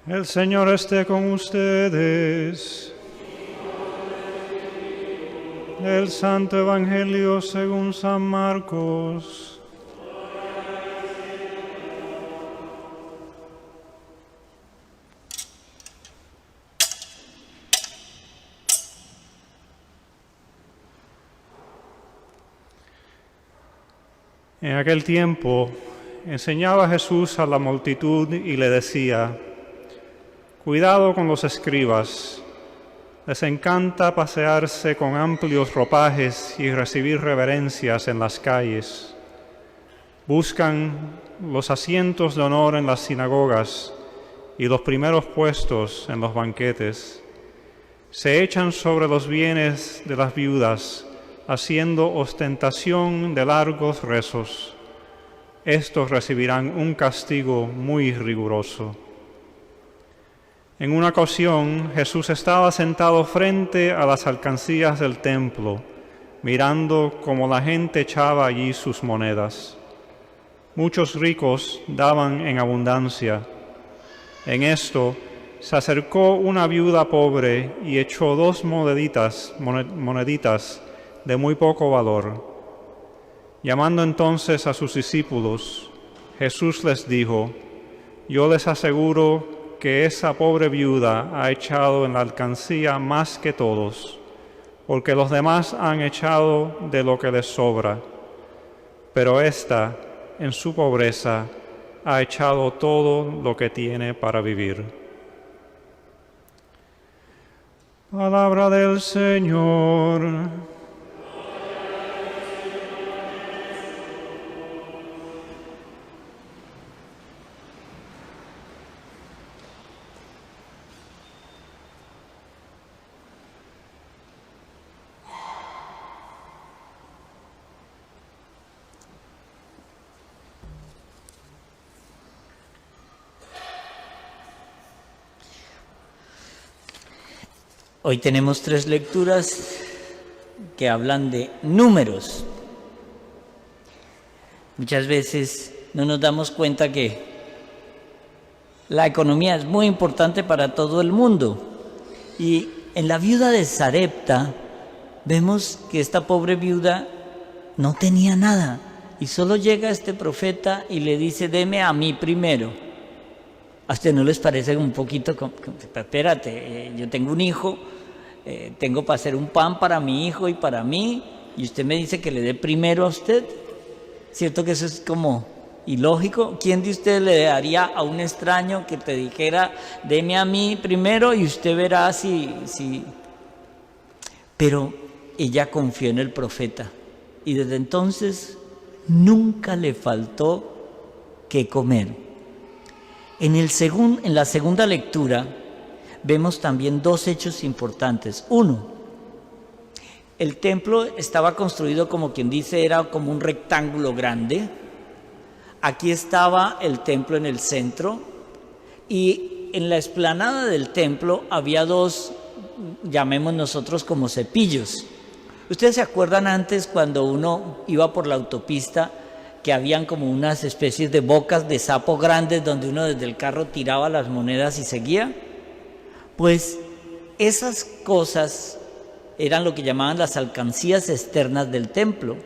El Señor esté con ustedes. El Santo Evangelio según San Marcos. En aquel tiempo enseñaba Jesús a la multitud y le decía: cuidado con los escribas, les encanta pasearse con amplios ropajes y recibir reverencias en las calles. Buscan los asientos de honor en las sinagogas y los primeros puestos en los banquetes. Se echan sobre los bienes de las viudas, haciendo ostentación de largos rezos. Estos recibirán un castigo muy riguroso. En una ocasión, Jesús estaba sentado frente a las alcancías del templo, mirando cómo la gente echaba allí sus monedas. Muchos ricos daban en abundancia. En esto se acercó una viuda pobre y echó 2 moneditas de muy poco valor. Llamando entonces a sus discípulos, Jesús les dijo: yo les aseguro que esa pobre viuda ha echado en la alcancía más que todos, porque los demás han echado de lo que les sobra, pero ésta, en su pobreza, ha echado todo lo que tiene para vivir. Palabra del Señor. Hoy tenemos 3 lecturas que hablan de números. Muchas veces no nos damos cuenta que la economía es muy importante para todo el mundo. Y en la viuda de Sarepta vemos que esta pobre viuda no tenía nada. Y solo llega este profeta y le dice: deme a mí primero. ¿A usted no les parece un poquito, espérate, yo tengo un hijo, tengo para hacer un pan para mi hijo y para mí, y usted me dice que le dé primero a usted? ¿Cierto que eso es como ilógico? ¿Quién de ustedes le daría a un extraño que te dijera: deme a mí primero y usted verá si... Pero ella confió en el profeta y desde entonces nunca le faltó qué comer. En la segunda lectura vemos también 2 hechos importantes. Uno, el templo estaba construido, como quien dice, era como un rectángulo grande. Aquí estaba el templo en el centro y en la explanada del templo había 2, llamemos nosotros como cepillos. ¿Ustedes se acuerdan antes cuando uno iba por la autopista que habían como unas especies de bocas de sapo grandes donde uno desde el carro tiraba las monedas y seguía? Pues esas cosas eran lo que llamaban las alcancías externas del templo.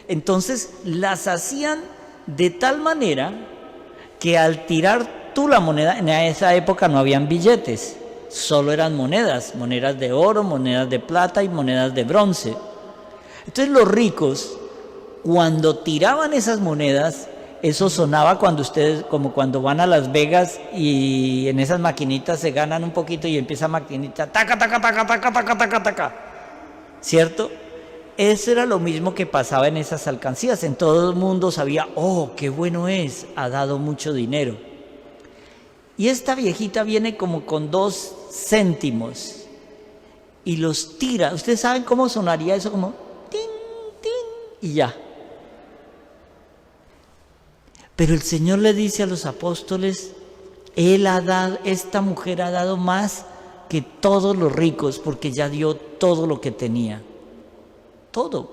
Entonces las hacían de tal manera que al tirar tú la moneda, en esa época no habían billetes, solo eran monedas de oro, monedas de plata y monedas de bronce. Entonces los ricos, cuando tiraban esas monedas, eso sonaba cuando ustedes, como cuando van a Las Vegas y en esas maquinitas se ganan un poquito y empieza maquinita, taca, taca, taca, taca, taca, taca, taca, ¿cierto? Eso era lo mismo que pasaba en esas alcancías. En todo el mundo sabía: oh, qué bueno es, ha dado mucho dinero. Y esta viejita viene como con 2 céntimos y los tira. ¿Ustedes saben cómo sonaría eso? Como tin, tin, y ya. Pero el Señor le dice a los apóstoles: esta mujer ha dado más que todos los ricos, porque ya dio todo lo que tenía. Todo.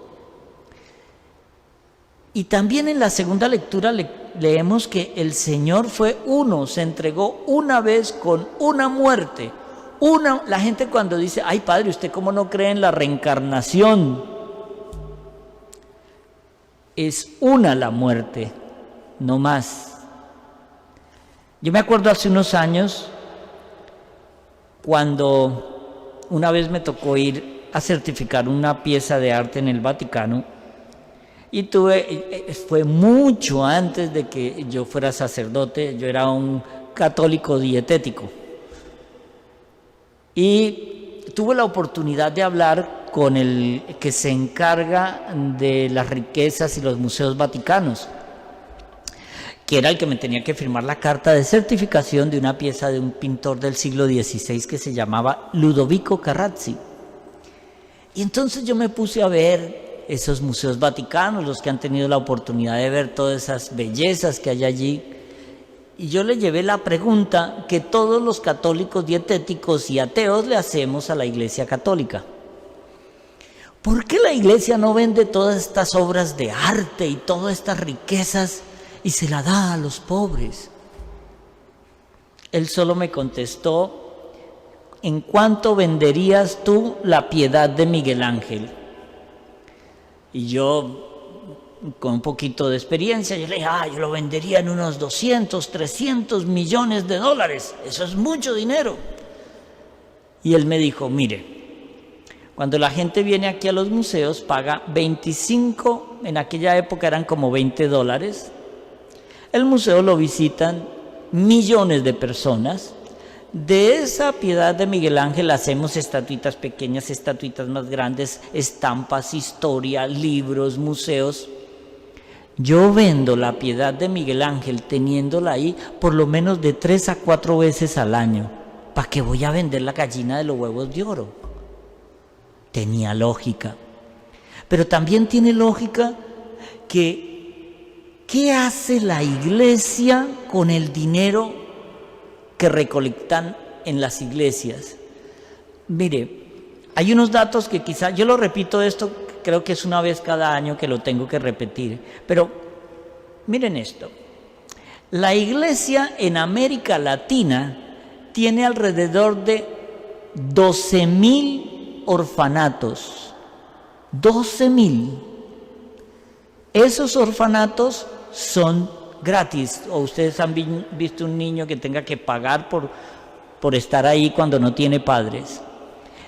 Y también en la segunda lectura leemos que el Señor fue uno, se entregó una vez con una muerte. La gente cuando dice, ay Padre, ¿usted cómo no cree en la reencarnación? Es una la muerte, no más. Yo me acuerdo hace unos años, cuando una vez me tocó ir a certificar una pieza de arte en el Vaticano, y fue mucho antes de que yo fuera sacerdote, yo era un católico dietético. Y tuve la oportunidad de hablar con el que se encarga de las riquezas y los museos vaticanos, que era el que me tenía que firmar la carta de certificación de una pieza de un pintor del siglo XVI que se llamaba Ludovico Carracci. Y entonces yo me puse a ver esos museos vaticanos, los que han tenido la oportunidad de ver todas esas bellezas que hay allí. Y yo le llevé la pregunta que todos los católicos dietéticos y ateos le hacemos a la Iglesia Católica. ¿Por qué la Iglesia no vende todas estas obras de arte y todas estas riquezas y se la da a los pobres? Él solo me contestó, ¿en cuánto venderías tú la Piedad de Miguel Ángel? Y yo, con un poquito de experiencia, yo le dije, yo lo vendería en unos 200, 300 millones de dólares. Eso es mucho dinero. Y él me dijo, mire, cuando la gente viene aquí a los museos, paga 25, en aquella época eran como $20. El museo lo visitan millones de personas. De esa Piedad de Miguel Ángel hacemos estatuitas pequeñas, estatuitas más grandes, estampas, historia, libros, museos. Yo vendo la Piedad de Miguel Ángel teniéndola ahí por lo menos de 3 a 4 veces al año. ¿Para qué voy a vender la gallina de los huevos de oro? Tenía lógica. Pero también tiene lógica que ¿qué hace la Iglesia con el dinero que recolectan en las iglesias? Mire, hay unos datos que quizá, yo lo repito esto, creo que es una vez cada año que lo tengo que repetir, pero miren esto. La Iglesia en América Latina tiene alrededor de 12,000 orfanatos. 12,000. Esos orfanatos son gratis, o ustedes han visto un niño que tenga que pagar por estar ahí cuando no tiene padres.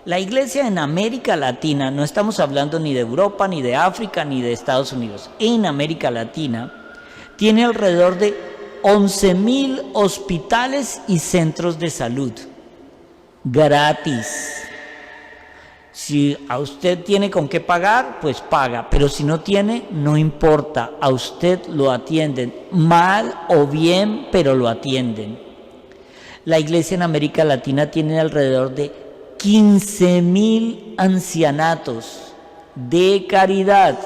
La Iglesia en América Latina, no estamos hablando ni de Europa, ni de África, ni de Estados Unidos, en América Latina, tiene alrededor de 11,000 hospitales y centros de salud, gratis. Si a usted tiene con qué pagar, pues paga, pero si no tiene, no importa, a usted lo atienden, mal o bien, pero lo atienden. La Iglesia en América Latina tiene alrededor de 15,000 ancianatos de caridad.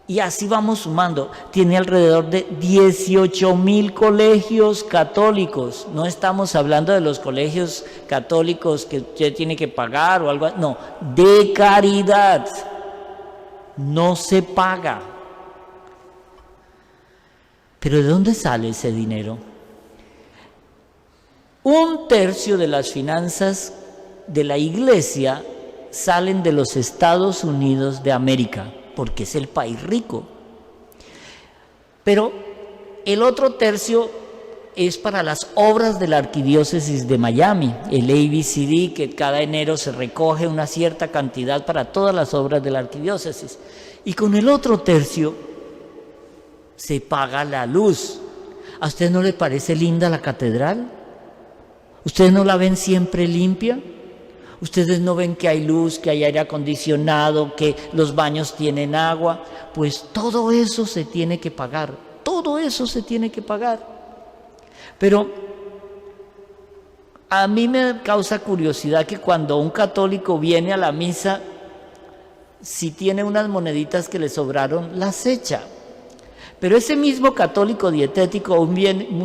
Y así vamos sumando, tiene alrededor de 18,000 colegios católicos. No estamos hablando de los colegios católicos que usted tiene que pagar o algo así, no, de caridad. No se paga. Pero ¿de dónde sale ese dinero? 1/3 de las finanzas de la Iglesia salen de los Estados Unidos de América, porque es el país rico. Pero el otro tercio es para las obras de la Arquidiócesis de Miami, el ABCD, que cada enero se recoge una cierta cantidad para todas las obras de la Arquidiócesis. Y con el otro tercio se paga la luz. ¿A usted no le parece linda la catedral? ¿Ustedes no la ven siempre limpia? ¿Ustedes no ven que hay luz, que hay aire acondicionado, que los baños tienen agua? Pues todo eso se tiene que pagar, todo eso se tiene que pagar. Pero a mí me causa curiosidad que cuando un católico viene a la misa, si tiene unas moneditas que le sobraron, las echa. Pero ese mismo católico dietético, un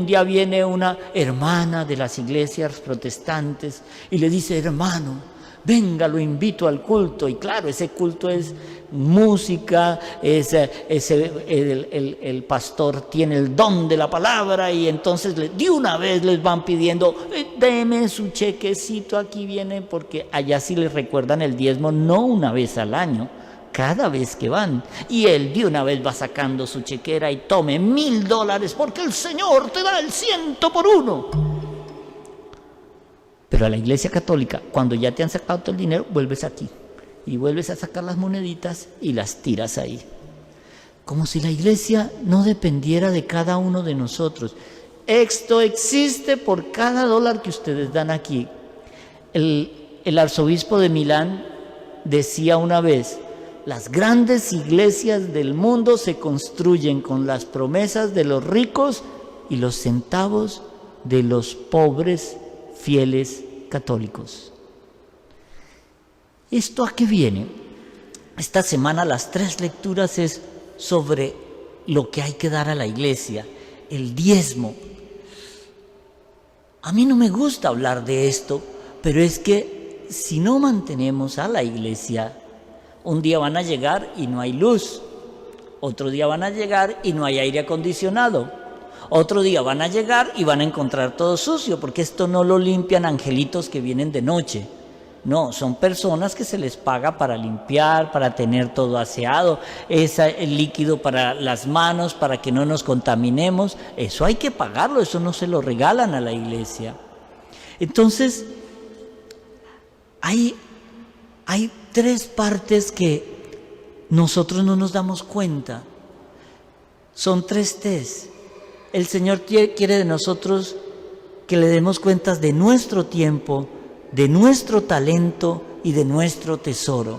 día viene una hermana de las iglesias protestantes y le dice: hermano, venga, lo invito al culto. Y claro, ese culto es música, el pastor tiene el don de la palabra y entonces de una vez les van pidiendo, deme su chequecito, aquí viene, porque allá sí les recuerdan el diezmo, no una vez al año, cada vez que van. Y él de una vez va sacando su chequera y tome $1000 porque el Señor te da el 100 por 1. Pero a la Iglesia Católica, cuando ya te han sacado todo el dinero, vuelves aquí y vuelves a sacar las moneditas y las tiras ahí. Como si la Iglesia no dependiera de cada uno de nosotros. Esto existe por cada dólar que ustedes dan aquí. El arzobispo de Milán decía una vez, las grandes iglesias del mundo se construyen con las promesas de los ricos y los centavos de los pobres fieles católicos. ¿Esto a qué viene? Esta semana las 3 lecturas es sobre lo que hay que dar a la iglesia, el diezmo. A mí no me gusta hablar de esto, pero es que si no mantenemos a la iglesia, un día van a llegar y no hay luz, otro día van a llegar y no hay aire acondicionado, otro día van a llegar y van a encontrar todo sucio, porque esto no lo limpian angelitos que vienen de noche. No, son personas que se les paga para limpiar, para tener todo aseado, el líquido para las manos, para que no nos contaminemos. Eso hay que pagarlo, eso no se lo regalan a la iglesia. Entonces, hay 3 partes que nosotros no nos damos cuenta. Son 3 T's. El Señor quiere de nosotros que le demos cuentas de nuestro tiempo, de nuestro talento y de nuestro tesoro.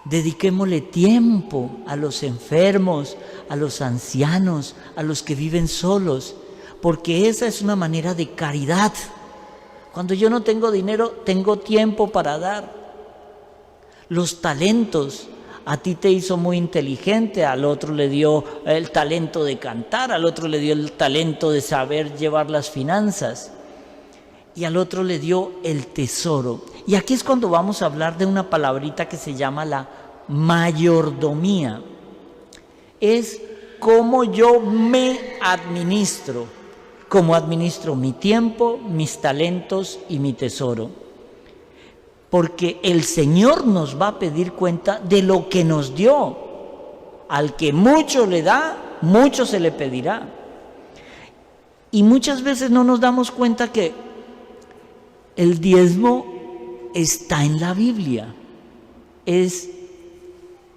Dediquémosle tiempo a los enfermos, a los ancianos, a los que viven solos, porque esa es una manera de caridad. Cuando yo no tengo dinero, tengo tiempo para dar. Los talentos, a ti te hizo muy inteligente, al otro le dio el talento de cantar, al otro le dio el talento de saber llevar las finanzas y al otro le dio el tesoro. Y aquí es cuando vamos a hablar de una palabrita que se llama la mayordomía. Es cómo yo me administro, cómo administro mi tiempo, mis talentos y mi tesoro. Porque el Señor nos va a pedir cuenta de lo que nos dio. Al que mucho le da, mucho se le pedirá. Y muchas veces no nos damos cuenta que el diezmo está en la Biblia. Es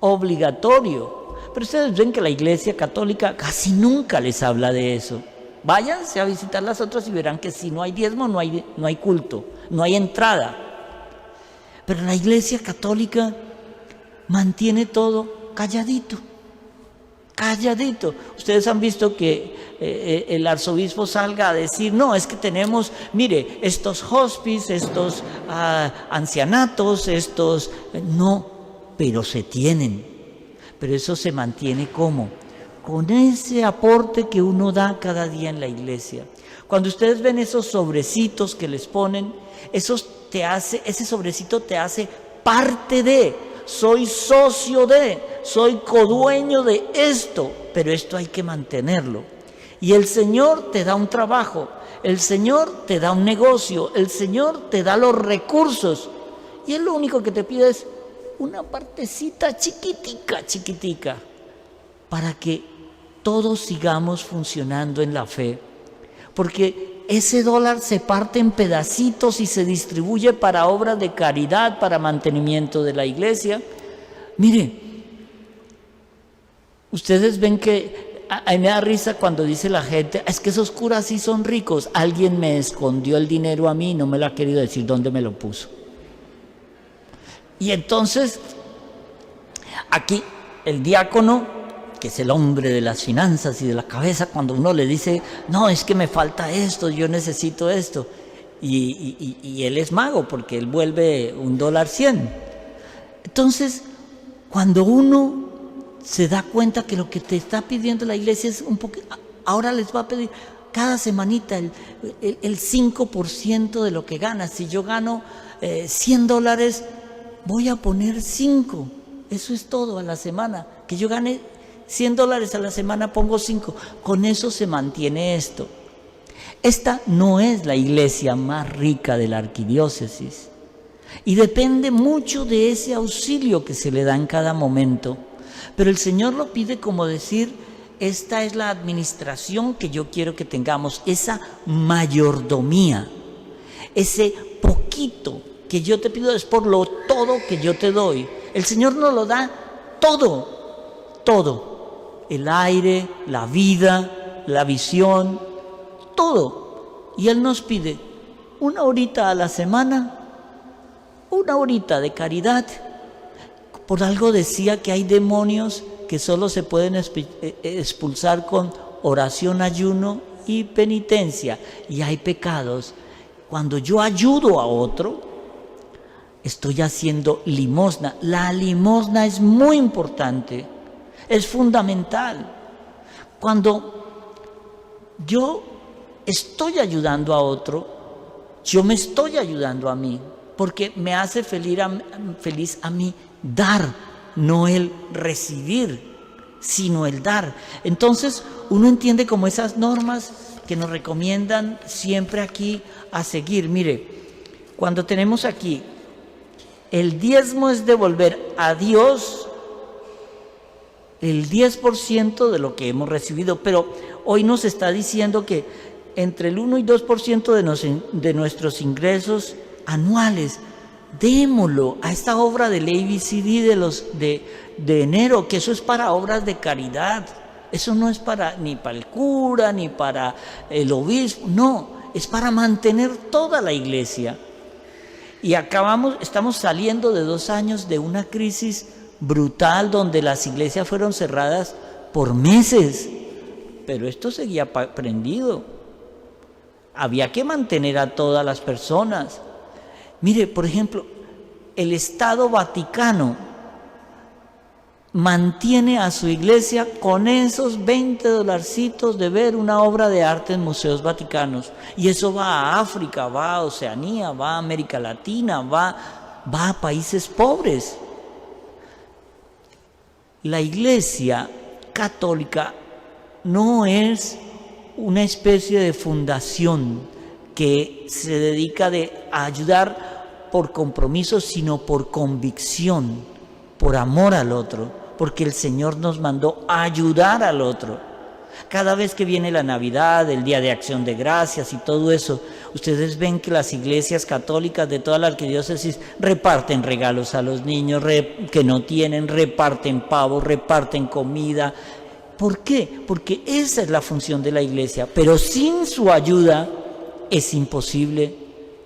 obligatorio. Pero ustedes ven que la Iglesia Católica casi nunca les habla de eso. Váyanse a visitar las otras y verán que si no hay diezmo, no hay culto, no hay entrada. Pero la Iglesia Católica mantiene todo calladito, calladito. Ustedes han visto que el arzobispo salga a decir, no, es que tenemos, mire, estos hospices, estos ancianatos, no, pero se tienen. Pero eso se mantiene ¿cómo? Con ese aporte que uno da cada día en la iglesia. Cuando ustedes ven esos sobrecitos que les ponen, ese sobrecito te hace parte de, soy socio de, soy codueño de esto, pero esto hay que mantenerlo. Y el Señor te da un trabajo, el Señor te da un negocio, el Señor te da los recursos, y Él lo único que te pide es una partecita chiquitica, para que todos sigamos funcionando en la fe, porque ese dólar se parte en pedacitos y se distribuye para obras de caridad, para mantenimiento de la iglesia. Mire, ustedes ven que a mí me da risa cuando dice la gente, es que esos curas sí son ricos. Alguien me escondió el dinero a mí y no me lo ha querido decir dónde me lo puso. Y entonces, aquí el diácono, que es el hombre de las finanzas y de la cabeza, cuando uno le dice, no, es que me falta esto, yo necesito esto, y él es mago porque él vuelve $1.100. Entonces, cuando uno se da cuenta que lo que te está pidiendo la iglesia es un poco, ahora les va a pedir cada semanita el 5% de lo que ganas. Si yo gano $100, voy a poner 5. Eso es todo a la semana. Que yo gane $100 a la semana, pongo 5. Con eso se mantiene esto. Esta no es la iglesia más rica de la arquidiócesis. Y depende mucho de ese auxilio que se le da en cada momento. Pero el Señor lo pide como decir, esta es la administración que yo quiero que tengamos, esa mayordomía, ese poquito que yo te pido es por lo todo que yo te doy. El Señor nos lo da todo, todo. El aire, la vida, la visión, todo. Y Él nos pide 1 horita a la semana, 1 horita de caridad. Por algo decía que hay demonios que solo se pueden expulsar con oración, ayuno y penitencia. Y hay pecados. Cuando yo ayudo a otro, estoy haciendo limosna. La limosna es muy importante, es fundamental. Cuando yo estoy ayudando a otro, yo me estoy ayudando a mí, porque me hace feliz a mí dar, no el recibir, sino el dar. Entonces uno entiende como esas normas que nos recomiendan siempre aquí a seguir. Mire, cuando tenemos aquí, el diezmo es devolver a Dios el 10% de lo que hemos recibido, pero hoy nos está diciendo que entre el 1 y 2% de nuestros ingresos anuales, démoslo a esta obra del ABCD de enero, que eso es para obras de caridad. Eso no es ni para el cura, ni para el obispo, no, es para mantener toda la iglesia. Y estamos saliendo de 2 años de una crisis brutal donde las iglesias fueron cerradas por meses, pero esto seguía prendido. Había que mantener a todas las personas. Mire, por ejemplo, el Estado Vaticano mantiene a su iglesia con esos $20 de ver una obra de arte en museos vaticanos. Y eso va a África, va a Oceanía, va a América Latina, va a países pobres. La iglesia católica no es una especie de fundación que se dedica a ayudar por compromiso, sino por convicción, por amor al otro, porque el Señor nos mandó a ayudar al otro. Cada vez que viene la Navidad, el Día de Acción de Gracias y todo eso, ustedes ven que las iglesias católicas de toda la arquidiócesis reparten regalos a los niños que no tienen, reparten pavos, reparten comida. ¿Por qué? Porque esa es la función de la iglesia, pero sin su ayuda es imposible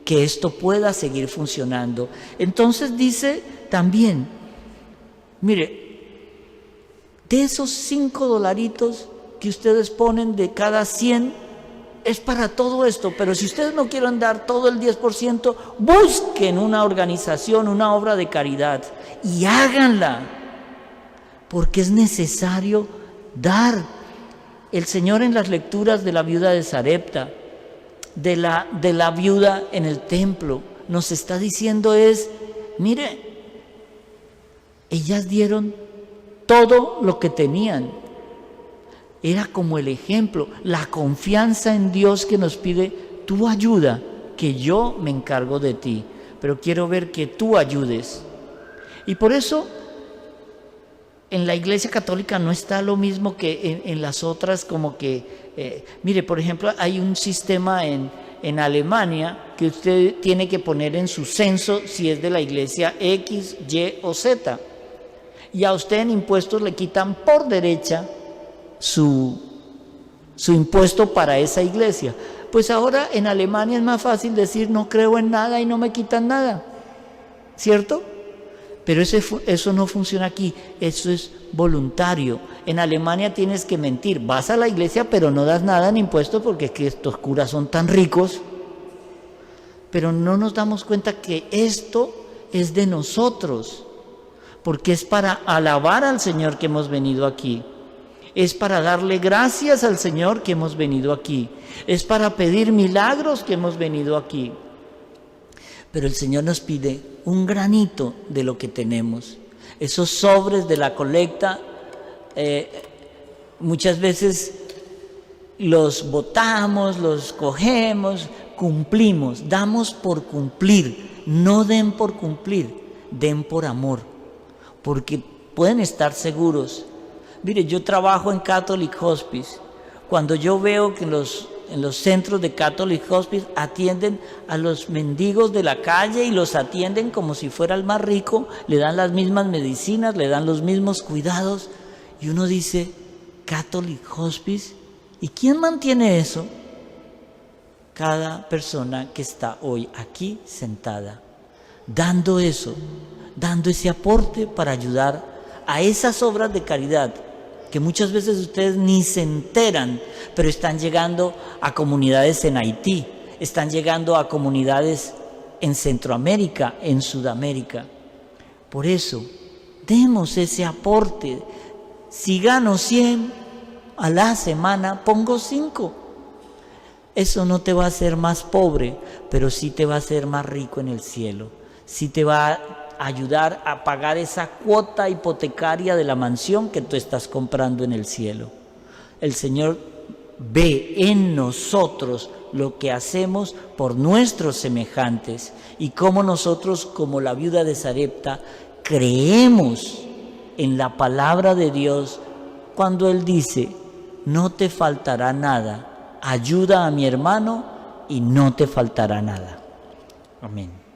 que esto pueda seguir funcionando. Entonces dice también, mire, de esos $5 que ustedes ponen de cada 100, es para todo esto, pero si ustedes no quieren dar todo el 10%, busquen una organización, una obra de caridad y háganla, porque es necesario dar. El Señor en las lecturas de la viuda de Sarepta, de la viuda en el templo, nos está diciendo mire, ellas dieron todo lo que tenían. Era como el ejemplo, la confianza en Dios que nos pide, tú ayuda, que yo me encargo de ti, pero quiero ver que tú ayudes. Y por eso en la Iglesia Católica no está lo mismo que en las otras, como que, mire, por ejemplo, hay un sistema en Alemania que usted tiene que poner en su censo si es de la iglesia X, Y o Z. Y a usted en impuestos le quitan por derecha su impuesto para esa iglesia. Pues ahora en Alemania es más fácil decir no creo en nada y no me quitan nada, ¿cierto? Pero eso no funciona aquí, eso es voluntario. En Alemania tienes que mentir, vas a la iglesia pero no das nada en impuestos porque es que estos curas son tan ricos. Pero no nos damos cuenta que esto es de nosotros, porque es para alabar al Señor que hemos venido aquí. Es para darle gracias al Señor que hemos venido aquí. Es para pedir milagros que hemos venido aquí. Pero el Señor nos pide un granito de lo que tenemos. Esos sobres de la colecta, muchas veces los botamos, los cogemos, cumplimos, damos por cumplir. No den por cumplir, den por amor. Porque pueden estar seguros. Mire, yo trabajo en Catholic Hospice. Cuando yo veo que en los centros de Catholic Hospice atienden a los mendigos de la calle y los atienden como si fuera el más rico, le dan las mismas medicinas, le dan los mismos cuidados. Y uno dice, Catholic Hospice, ¿y quién mantiene eso? Cada persona que está hoy aquí sentada, dando eso, dando ese aporte para ayudar a esas obras de caridad que muchas veces ustedes ni se enteran, pero están llegando a comunidades en Haití, están llegando a comunidades en Centroamérica, en Sudamérica. Por eso, demos ese aporte. Si gano 100 a la semana, pongo 5. Eso no te va a hacer más pobre, pero sí te va a hacer más rico en el cielo. Sí te va a ayudar a pagar esa cuota hipotecaria de la mansión que tú estás comprando en el cielo. El Señor ve en nosotros lo que hacemos por nuestros semejantes y cómo nosotros, como la viuda de Sarepta, creemos en la palabra de Dios cuando Él dice, no te faltará nada, ayuda a mi hermano y no te faltará nada. Amén.